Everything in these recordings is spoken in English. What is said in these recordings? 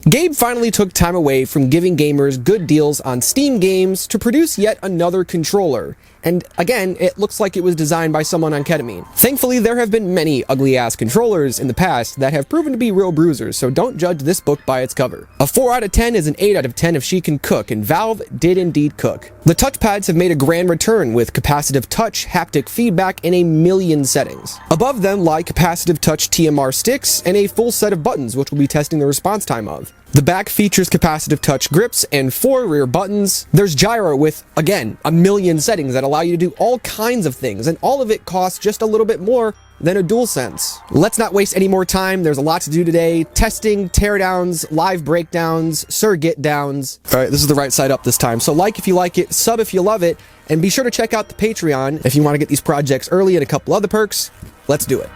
Gabe finally took time away from giving gamers good deals on Steam games to produce yet another controller. And again, it looks like it was designed by someone on ketamine. Thankfully, there have been many ugly-ass controllers in the past that have proven to be real bruisers, so don't judge this book by its cover. A 4 out of 10 is an 8 out of 10 if she can cook, and Valve did indeed cook. The touchpads have made a grand return with capacitive touch haptic feedback in a million settings. Above them lie capacitive touch TMR sticks and a full set of buttons, which we'll be testing the response time of. The back features capacitive touch grips and 4 rear buttons. There's gyro with, again, a million settings that allow you to do all kinds of things, and all of it costs just a little bit more than a DualSense. Let's not waste any more time. There's a lot to do today. Testing, teardowns, live breakdowns, get downs. All right, this is the right side up this time. So like if you like it, sub if you love it, and be sure to check out the Patreon if you want to get these projects early and a couple other perks. Let's do it.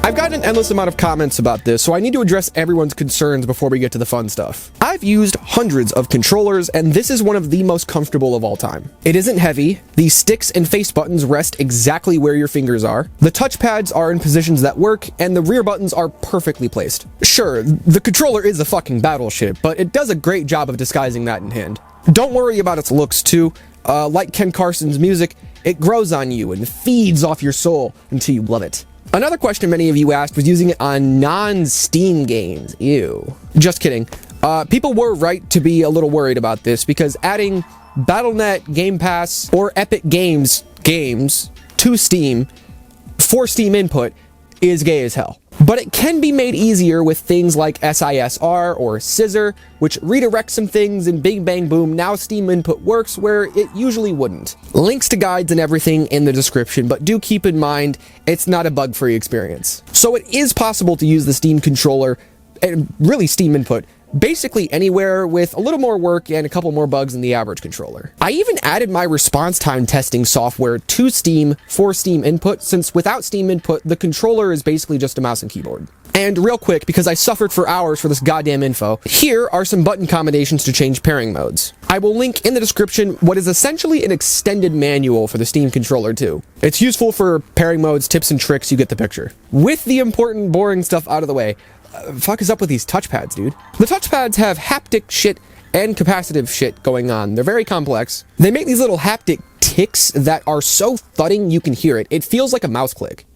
I've gotten an endless amount of comments about this, so I need to address everyone's concerns before we get to the fun stuff. I've used hundreds of controllers, and this is one of the most comfortable of all time. It isn't heavy, the sticks and face buttons rest exactly where your fingers are, the touchpads are in positions that work, and the rear buttons are perfectly placed. Sure, the controller is a fucking battleship, but it does a great job of disguising that in hand. Don't worry about its looks too. Like Ken Carson's music, it grows on you and feeds off your soul until you love it. Another question many of you asked was using it on non-Steam games. Ew. Just kidding. People were right to be a little worried about this because adding Battle.net, Game Pass, or Epic Games to Steam for Steam input is gay as hell. But it can be made easier with things like SISR or Scissor, which redirects some things, and bing bang boom, now Steam input works where it usually wouldn't. Links to guides and everything in the description, but do keep in mind, it's not a bug-free experience. So it is possible to use the Steam controller, and really Steam input, basically anywhere with a little more work and a couple more bugs than the average controller. I even added my response time testing software to Steam for Steam input, since without Steam input, the controller is basically just a mouse and keyboard. And real quick, because I suffered for hours for this goddamn info, here are some button combinations to change pairing modes. I will link in the description what is essentially an extended manual for the Steam controller too. It's useful for pairing modes, tips and tricks, you get the picture. With the important, boring stuff out of the way, fuck is up with these touchpads, dude? The touchpads have haptic shit and capacitive shit going on. They're very complex. They make these little haptic ticks that are so thudding you can hear it. It feels like a mouse click.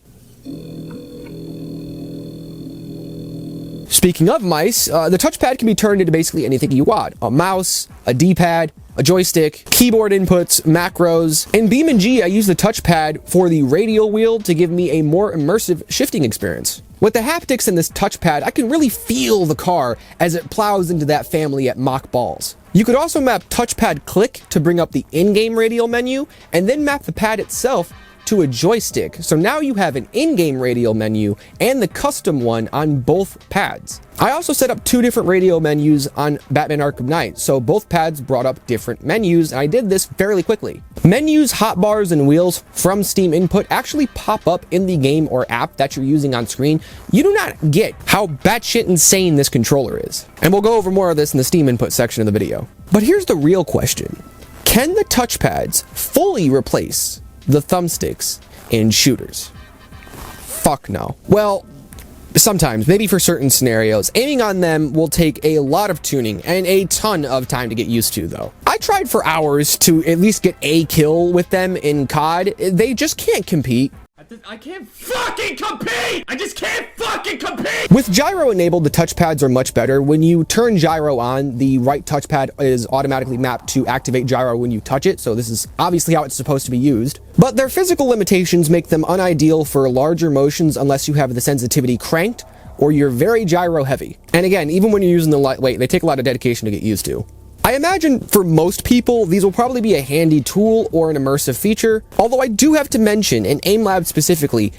Speaking of mice, the touchpad can be turned into basically anything you want. A mouse, a D-pad, a joystick, keyboard inputs, macros. In BeamNG, I use the touchpad for the radial wheel to give me a more immersive shifting experience. With the haptics in this touchpad, I can really feel the car as it plows into that family at Mach balls. You could also map touchpad click to bring up the in-game radial menu, and then map the pad itself to a joystick. So now you have an in-game radial menu and the custom one on both pads. I also set up 2 different radial menus on Batman Arkham Knight, so both pads brought up different menus, and I did this fairly quickly. Menus, hotbars, and wheels from Steam input actually pop up in the game or app that you're using on screen. You do not get how batshit insane this controller is. And we'll go over more of this in the Steam input section of the video. But here's the real question. Can the touchpads fully replace the thumbsticks in shooters? Fuck no. Well, sometimes, maybe for certain scenarios. Aiming on them will take a lot of tuning and a ton of time to get used to, though. I tried for hours to at least get a kill with them in COD. They just can't compete. I can't fucking compete! I just can't fucking compete! With gyro enabled, the touchpads are much better. When you turn gyro on, the right touchpad is automatically mapped to activate gyro when you touch it, so this is obviously how it's supposed to be used. But their physical limitations make them unideal for larger motions unless you have the sensitivity cranked or you're very gyro heavy. And again, even when you're using the lightweight, they take a lot of dedication to get used to. I imagine for most people, these will probably be a handy tool or an immersive feature, although I do have to mention, in AimLab specifically,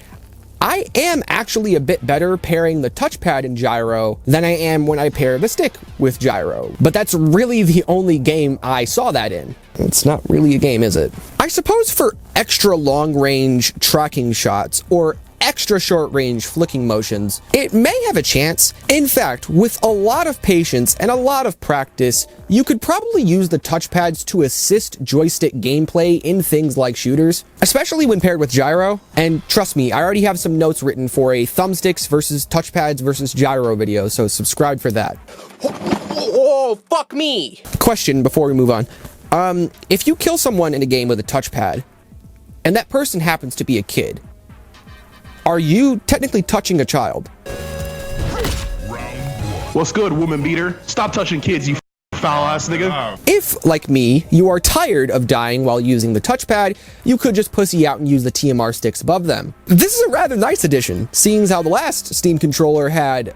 I am actually a bit better pairing the touchpad in gyro than I am when I pair the stick with gyro. But that's really the only game I saw that in. It's not really a game, is it? I suppose for extra long-range tracking shots, or extra short range flicking motions, it may have a chance. In fact, with a lot of patience and a lot of practice, you could probably use the touchpads to assist joystick gameplay in things like shooters, especially when paired with gyro. And trust me, I already have some notes written for a thumbsticks versus touchpads versus gyro video, so subscribe for that. Oh, fuck me! Question before we move on. If you kill someone in a game with a touchpad, and that person happens to be a kid, are you technically touching a child? What's good, woman beater? Stop touching kids, you foul ass nigga. If, like me, you are tired of dying while using the touchpad, you could just pussy out and use the TMR sticks above them. This is a rather nice addition, seeing as how the last Steam controller had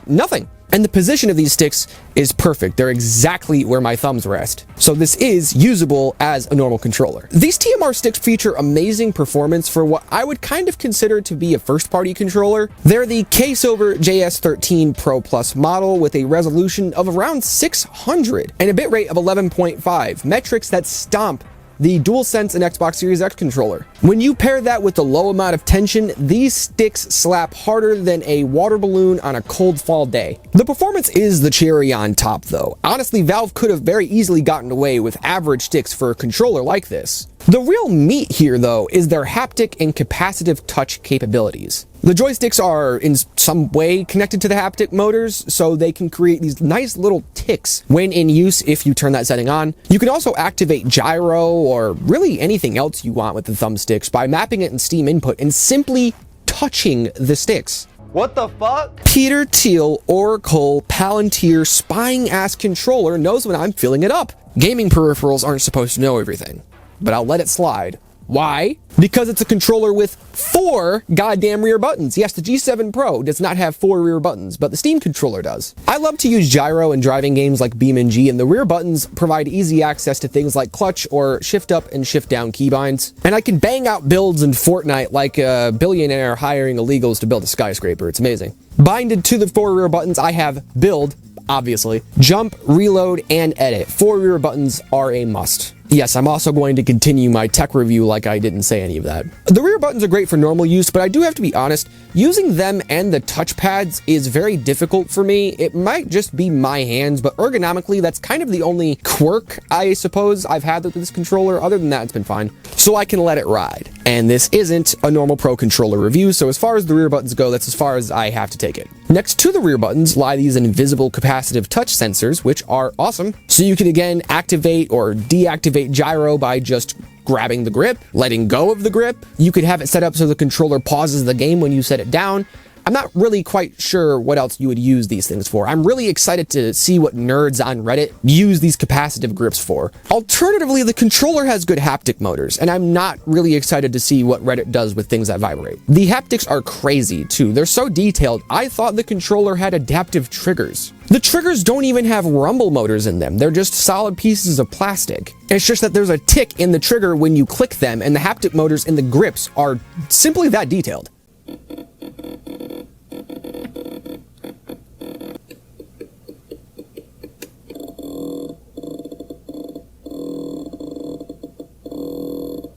nothing. And the position of these sticks is perfect. They're exactly where my thumbs rest. So this is usable as a normal controller. These TMR sticks feature amazing performance for what I would kind of consider to be a first-party controller. They're the K-Silver JS13 Pro Plus model with a resolution of around 600 and a bitrate of 11.5, metrics that stomp the DualSense and Xbox Series X controller. When you pair that with the low amount of tension, these sticks slap harder than a water balloon on a cold fall day. The performance is the cherry on top though. Honestly, Valve could have very easily gotten away with average sticks for a controller like this. The real meat here though is their haptic and capacitive touch capabilities. The joysticks are in some way connected to the haptic motors, so they can create these nice little ticks when in use if you turn that setting on. You can also activate gyro or really anything else you want with the thumbsticks by mapping it in Steam input and simply touching the sticks. What the fuck? Peter Thiel, Oracle, Palantir, spying ass controller knows when I'm filling it up. Gaming peripherals aren't supposed to know everything, but I'll let it slide. Why? Because it's a controller with 4 goddamn rear buttons. Yes, the G7 Pro does not have 4 rear buttons, but the Steam controller does. I love to use gyro in driving games like BeamNG, and the rear buttons provide easy access to things like clutch or shift up and shift down keybinds. And I can bang out builds in Fortnite like a billionaire hiring illegals to build a skyscraper. It's amazing. Binded to the 4 rear buttons, I have build, obviously, jump, reload, and edit. 4 rear buttons are a must. Yes, I'm also going to continue my tech review like I didn't say any of that. The rear buttons are great for normal use, but I do have to be honest, using them and the touchpads is very difficult for me. It might just be my hands, but ergonomically, that's kind of the only quirk, I suppose, I've had with this controller. Other than that, it's been fine. So I can let it ride. And this isn't a normal pro controller review, so as far as the rear buttons go, that's as far as I have to take it. Next to the rear buttons lie these invisible capacitive touch sensors, which are awesome. So you can again activate or deactivate gyro by just grabbing the grip, letting go of the grip. You could have it set up so the controller pauses the game when you set it down. I'm not really quite sure what else you would use these things for. I'm really excited to see what nerds on Reddit use these capacitive grips for. Alternatively, the controller has good haptic motors, and I'm not really excited to see what Reddit does with things that vibrate. The haptics are crazy too. They're so detailed, I thought the controller had adaptive triggers. The triggers don't even have rumble motors in them. They're just solid pieces of plastic. It's just that there's a tick in the trigger when you click them, and the haptic motors in the grips are simply that detailed.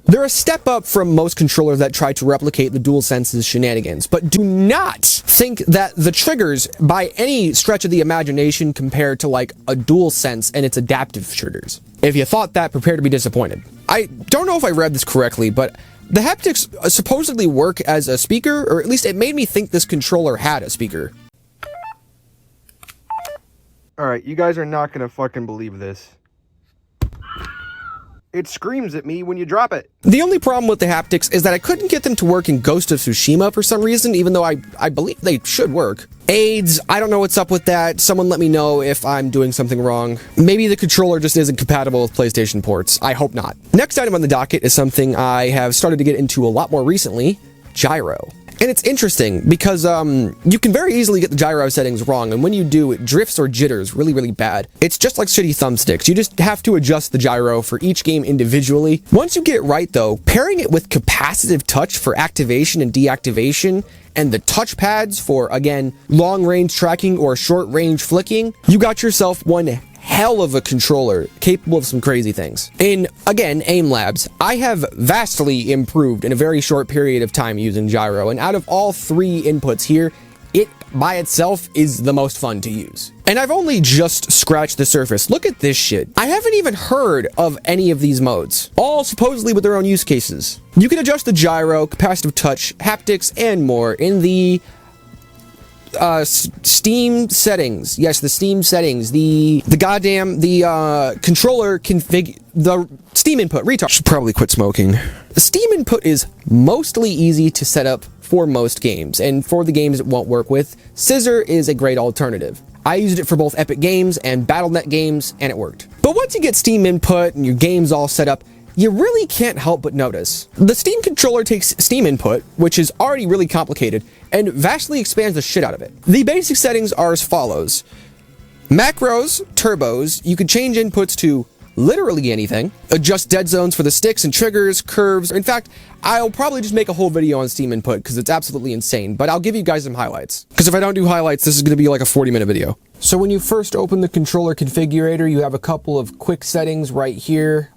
They're a step up from most controllers that try to replicate the DualSense's shenanigans, but do not think that the triggers by any stretch of the imagination compare to like a DualSense and its adaptive triggers. If you thought that, prepare to be disappointed. I don't know if I read this correctly, but the haptics supposedly work as a speaker, or at least it made me think this controller had a speaker. Alright, you guys are not gonna fucking believe this. It screams at me when you drop it. The only problem with the haptics is that I couldn't get them to work in Ghost of Tsushima for some reason, even though I believe they should work. AIDS, I don't know what's up with that. Someone let me know if I'm doing something wrong. Maybe the controller just isn't compatible with PlayStation ports. I hope not. Next item on the docket is something I have started to get into a lot more recently, gyro. And it's interesting because you can very easily get the gyro settings wrong, and when you do, it drifts or jitters really, really bad. It's just like shitty thumbsticks. You just have to adjust the gyro for each game individually. Once you get it right though, pairing it with capacitive touch for activation and deactivation, and the touchpads for, again, long-range tracking or short-range flicking, you got yourself one hell of a controller capable of some crazy things. In, again, Aim Labs, I have vastly improved in a very short period of time using gyro, and out of all 3 inputs here, it by itself is the most fun to use. And I've only just scratched the surface. Look at this shit. I haven't even heard of any of these modes, all supposedly with their own use cases. You can adjust the gyro, capacitive touch, haptics, and more in the Steam settings. Yes, the Steam settings. The controller config, the Steam input, retard. Should probably quit smoking. The Steam input is mostly easy to set up for most games, and for the games it won't work with, Scissor is a great alternative. I used it for both Epic Games and Battle.net games, and it worked. But once you get Steam input and your game's all set up, you really can't help but notice. The Steam controller takes Steam input, which is already really complicated, and vastly expands the shit out of it. The basic settings are as follows. Macros, turbos, you can change inputs to literally anything. Adjust dead zones for the sticks and triggers, curves. In fact, I'll probably just make a whole video on Steam input because it's absolutely insane, but I'll give you guys some highlights. Because if I don't do highlights, this is going to be like a 40-minute video. So when you first open the controller configurator, you have a couple of quick settings right here,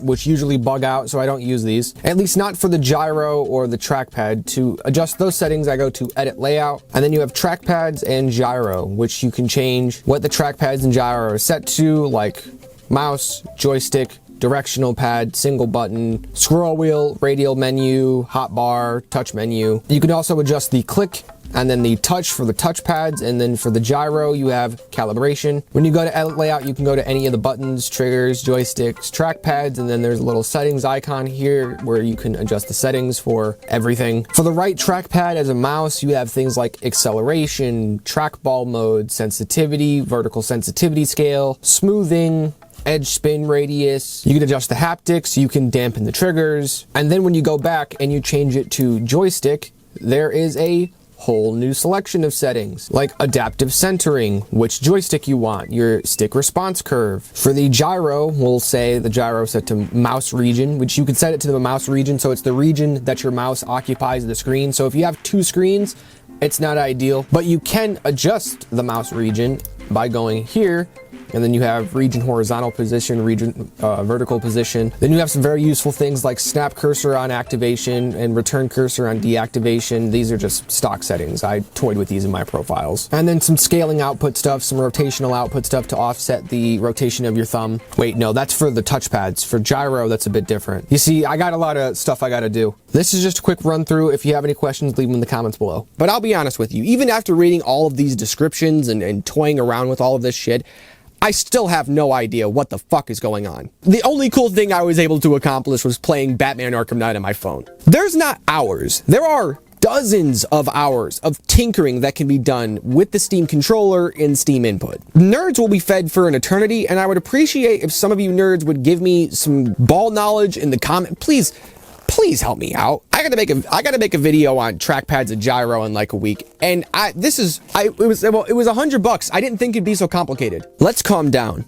which usually bug out, so I don't use these. At least not for the gyro or the trackpad. To adjust those settings, I go to Edit Layout, and then you have trackpads and gyro, which you can change what the trackpads and gyro are set to, like mouse, joystick, directional pad, single button, scroll wheel, radial menu, hotbar, touch menu. You can also adjust the click and then the touch for the touchpads, and then for the gyro you have calibration. When you go to Edit Layout, you can go to any of the buttons, triggers, joysticks, trackpads, and then there's a little settings icon here where you can adjust the settings for everything. For the right trackpad as a mouse, you have things like acceleration, trackball mode, sensitivity, vertical sensitivity scale, smoothing, edge spin radius. You can adjust the haptics, you can dampen the triggers, and then when you go back and you change it to joystick, there is a whole new selection of settings, like adaptive centering, which joystick you want, your stick response curve. For the gyro, we'll say the gyro set to mouse region, which you can set it to the mouse region, so it's the region that your mouse occupies the screen. So if you have 2 screens, it's not ideal, but you can adjust the mouse region by going here, and then you have region horizontal position, region vertical position. Then you have some very useful things like snap cursor on activation and return cursor on deactivation. These are just stock settings. I toyed with these in my profiles. And then some scaling output stuff, some rotational output stuff to offset the rotation of your thumb. Wait, no, that's for the touchpads. For gyro, that's a bit different. You see, I got a lot of stuff I gotta do. This is just a quick run through. If you have any questions, leave them in the comments below. But I'll be honest with you, even after reading all of these descriptions and toying around with all of this shit, I still have no idea what the fuck is going on. The only cool thing I was able to accomplish was playing Batman Arkham Knight on my phone. There's not hours. There are dozens of hours of tinkering that can be done with the Steam controller in Steam input. Nerds will be fed for an eternity, and I would appreciate if some of you nerds would give me some ball knowledge in the comment. Please help me out. I gotta make a video on trackpads and gyro in like a week. And it was $100. I didn't think it'd be so complicated. Let's calm down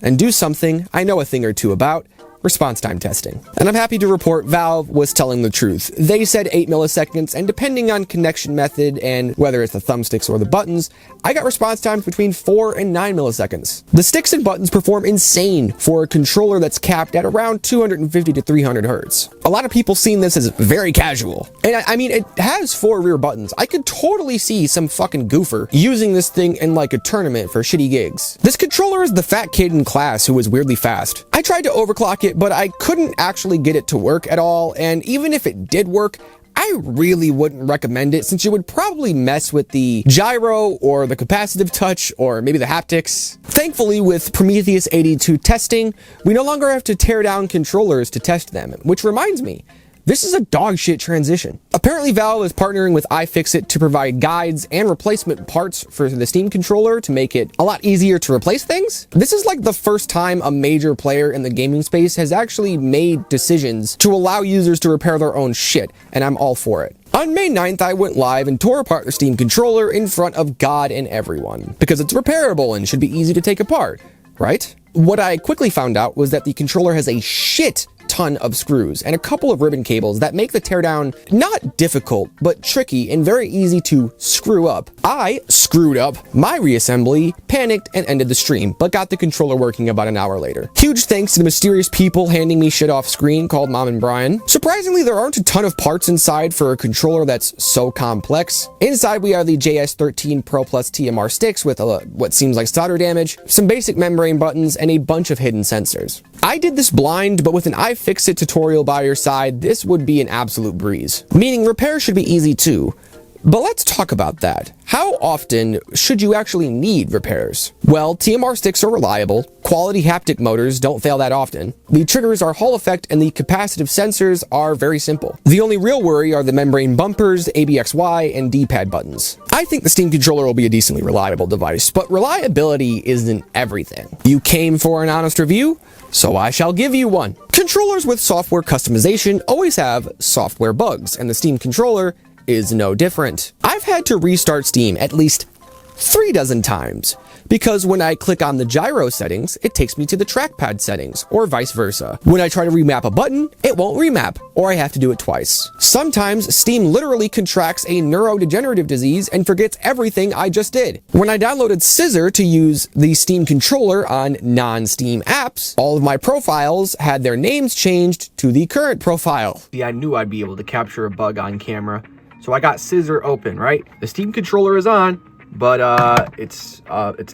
and do something I know a thing or two about. Response time testing. And I'm happy to report Valve was telling the truth. They said 8 milliseconds, and depending on connection method and whether it's the thumbsticks or the buttons, I got response times between 4 and 9 milliseconds. The sticks and buttons perform insane for a controller that's capped at around 250 to 300 hertz. A lot of people seen this as very casual. And I mean, it has 4 rear buttons. I could totally see some fucking goofer using this thing in like a tournament for shitty gigs. This controller is the fat kid in class who was weirdly fast. I tried to overclock it, but I couldn't actually get it to work at all, and even if it did work, I really wouldn't recommend it since you would probably mess with the gyro or the capacitive touch or maybe the haptics. Thankfully, with Prometheus 82 testing, we no longer have to tear down controllers to test them, which reminds me, this is a dog shit transition. Apparently Valve is partnering with iFixit to provide guides and replacement parts for the Steam controller to make it a lot easier to replace things. This is like the first time a major player in the gaming space has actually made decisions to allow users to repair their own shit, and I'm all for it. On May 9th, I went live and tore apart the Steam controller in front of God and everyone, because it's repairable and should be easy to take apart, right? What I quickly found out was that the controller has a shit ton ton of screws and a couple of ribbon cables that make the teardown not difficult, but tricky and very easy to screw up. I screwed up my reassembly, panicked, and ended the stream, but got the controller working about an hour later. Huge thanks to the mysterious people handing me shit off screen called Mom and Brian. Surprisingly, there aren't a ton of parts inside for a controller that's so complex. Inside, we have the JS13 Pro Plus TMR sticks with what seems like solder damage, some basic membrane buttons, and a bunch of hidden sensors. I did this blind, but with an iFixit tutorial by your side, this would be an absolute breeze. Meaning repair should be easy too. But let's talk about that. How often should you actually need repairs? Well, TMR sticks are reliable, quality haptic motors don't fail that often, the triggers are Hall effect, and the capacitive sensors are very simple. The only real worry are the membrane bumpers, ABXY, and D-pad buttons. I think the Steam controller will be a decently reliable device, but reliability isn't everything. You came for an honest review, so I shall give you one. Controllers with software customization always have software bugs, and the Steam controller is no different. I've had to restart Steam at least 3 dozen times because when I click on the gyro settings, it takes me to the trackpad settings, or vice versa. When I try to remap a button, it won't remap, or I have to do it twice. Sometimes Steam literally contracts a neurodegenerative disease and forgets everything I just did. When I downloaded Scissor to use the Steam controller on non-Steam apps, all of my profiles had their names changed to the current profile. See, I knew I'd be able to capture a bug on camera. So I got Scissor open, right? The Steam controller is on, but it's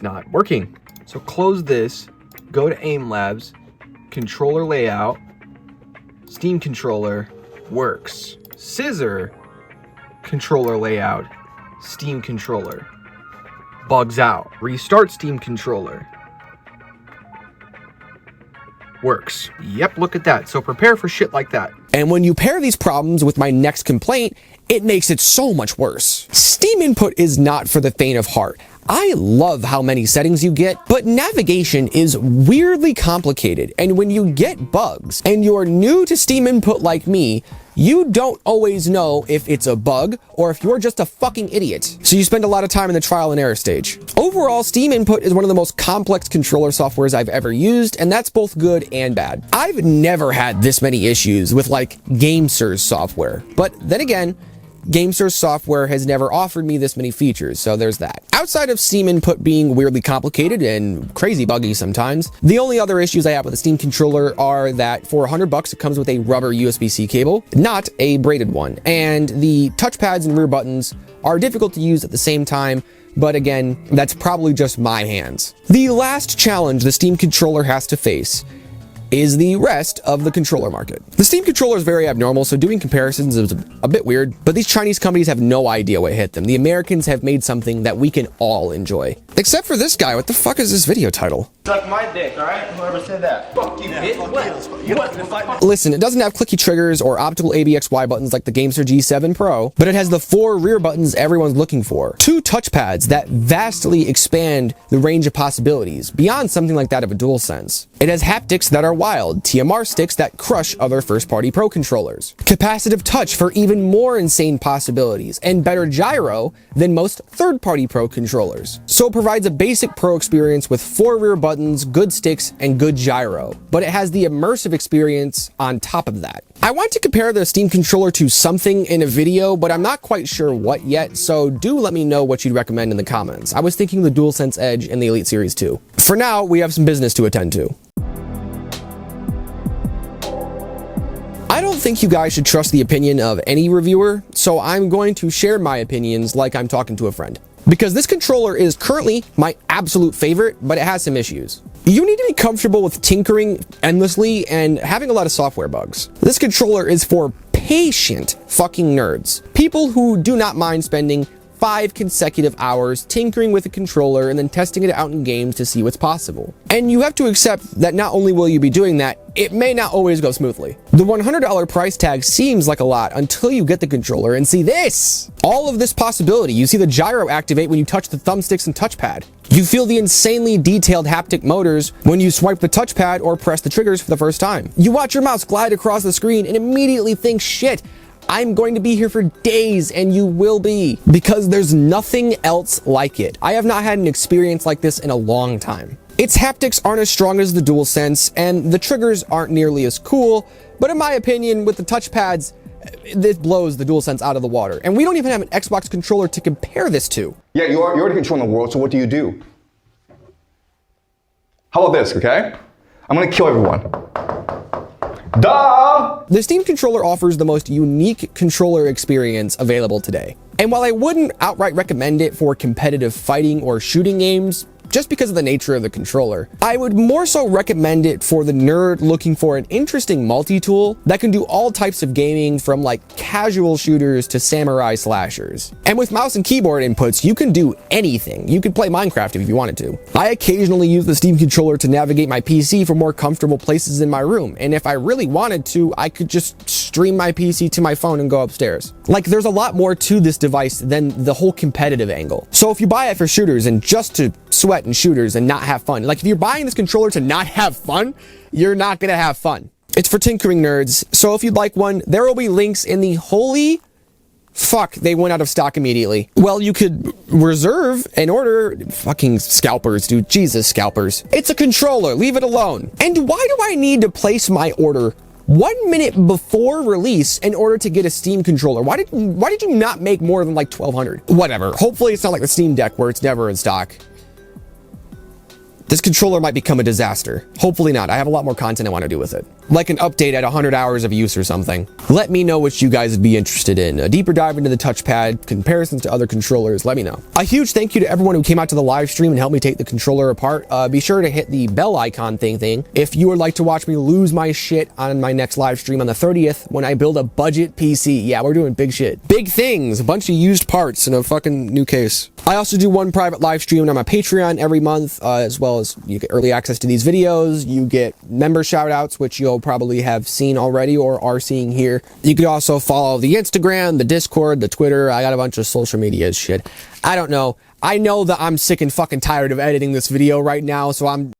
not working. So close this, go to Aim Labs, controller layout, Steam controller, works. Scissor, controller layout, Steam controller, bugs out. Restart Steam controller, works. Yep, look at that. So prepare for shit like that. And when you pair these problems with my next complaint, it makes it so much worse. Steam input is not for the faint of heart. I love how many settings you get, but navigation is weirdly complicated, and when you get bugs and you're new to Steam input like me, you don't always know if it's a bug or if you're just a fucking idiot. So you spend a lot of time in the trial and error stage. Overall, Steam input is one of the most complex controller softwares I've ever used, and that's both good and bad. I've never had this many issues with like GameSir's software, but then again, GameSir's software has never offered me this many features, so there's that. Outside of Steam input being weirdly complicated and crazy buggy sometimes, the only other issues I have with the Steam controller are that for $100 it comes with a rubber USB-C cable, not a braided one, and the touchpads and rear buttons are difficult to use at the same time, but again, that's probably just my hands. The last challenge the Steam controller has to face is the rest of the controller market. The Steam controller is very abnormal, so doing comparisons is a bit weird, but these Chinese companies have no idea what hit them. The Americans have made something that we can all enjoy. Except for this guy, what the fuck is this video title? Suck my dick, alright? Whoever said that. Fuck you, bitch. What? Listen, it doesn't have clicky triggers or optical ABXY buttons like the GameSir G7 Pro, but it has the 4 rear buttons everyone's looking for, 2 touchpads that vastly expand the range of possibilities, beyond something like that of a DualSense. It has haptics that are wild, TMR sticks that crush other first-party Pro controllers, capacitive touch for even more insane possibilities, and better gyro than most third-party Pro controllers. So it provides a basic Pro experience with 4 rear buttons, good sticks, and good gyro, but it has the immersive experience on top of that. I want to compare the Steam controller to something in a video, but I'm not quite sure what yet, so do let me know what you'd recommend in the comments. I was thinking the DualSense Edge and the Elite Series 2. For now, we have some business to attend to. I don't think you guys should trust the opinion of any reviewer, so I'm going to share my opinions like I'm talking to a friend. Because this controller is currently my absolute favorite, but it has some issues. You need to be comfortable with tinkering endlessly and having a lot of software bugs. This controller is for patient fucking nerds. People who do not mind spending 5 consecutive hours tinkering with a controller and then testing it out in games to see what's possible. And you have to accept that not only will you be doing that, it may not always go smoothly. The $100 price tag seems like a lot until you get the controller and see this. All of this possibility. You see the gyro activate when you touch the thumbsticks and touchpad. You feel the insanely detailed haptic motors when you swipe the touchpad or press the triggers for the first time. You watch your mouse glide across the screen and immediately think, shit, I'm going to be here for days, and you will be, because there's nothing else like it. I have not had an experience like this in a long time. Its haptics aren't as strong as the DualSense, and the triggers aren't nearly as cool, but in my opinion, with the touchpads, this blows the DualSense out of the water. And we don't even have an Xbox controller to compare this to. Yeah, you're already controlling the world, so what do you do? How about this, okay? I'm gonna kill everyone. Duh! The Steam controller offers the most unique controller experience available today. And while I wouldn't outright recommend it for competitive fighting or shooting games, just because of the nature of the controller, I would more so recommend it for the nerd looking for an interesting multi-tool that can do all types of gaming, from like casual shooters to samurai slashers. And with mouse and keyboard inputs, you can do anything. You could play Minecraft if you wanted to. I occasionally use the Steam controller to navigate my PC for more comfortable places in my room, and if I really wanted to, I could just stream my PC to my phone and go upstairs. Like, there's a lot more to this device than the whole competitive angle. So if you buy it for shooters and just to sweat and shooters and not have fun, like if you're buying this controller to not have fun, you're not gonna have fun. It's for tinkering nerds, so if you'd like one, there will be links in the holy fuck, they went out of stock immediately. Well, you could reserve and order. Fucking scalpers, dude. Jesus, scalpers. It's a controller, leave it alone. And why do I need to place my order 1 minute before release in order to get a Steam controller? Why did you not make more than like 1,200? Whatever. Hopefully it's not like the Steam Deck where it's never in stock. This controller might become a disaster. Hopefully not. I have a lot more content I want to do with it. Like an update at 100 hours of use or something. Let me know what you guys would be interested in. A deeper dive into the touchpad, comparisons to other controllers, let me know. A huge thank you to everyone who came out to the live stream and helped me take the controller apart. Be sure to hit the bell icon thing if you would like to watch me lose my shit on my next live stream on the 30th when I build a budget PC. Yeah, we're doing big shit. Big things, a bunch of used parts and a fucking new case. I also do one private live stream on my Patreon every month, as well as you get early access to these videos. You get member shout outs, which you'll probably have seen already or are seeing here. You could also follow the Instagram, the Discord, the Twitter. I got a bunch of social media shit. I don't know. I know that I'm sick and fucking tired of editing this video right now, so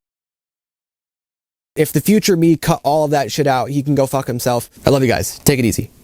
if the future me cut all of that shit out, he can go fuck himself. I love you guys. Take it easy.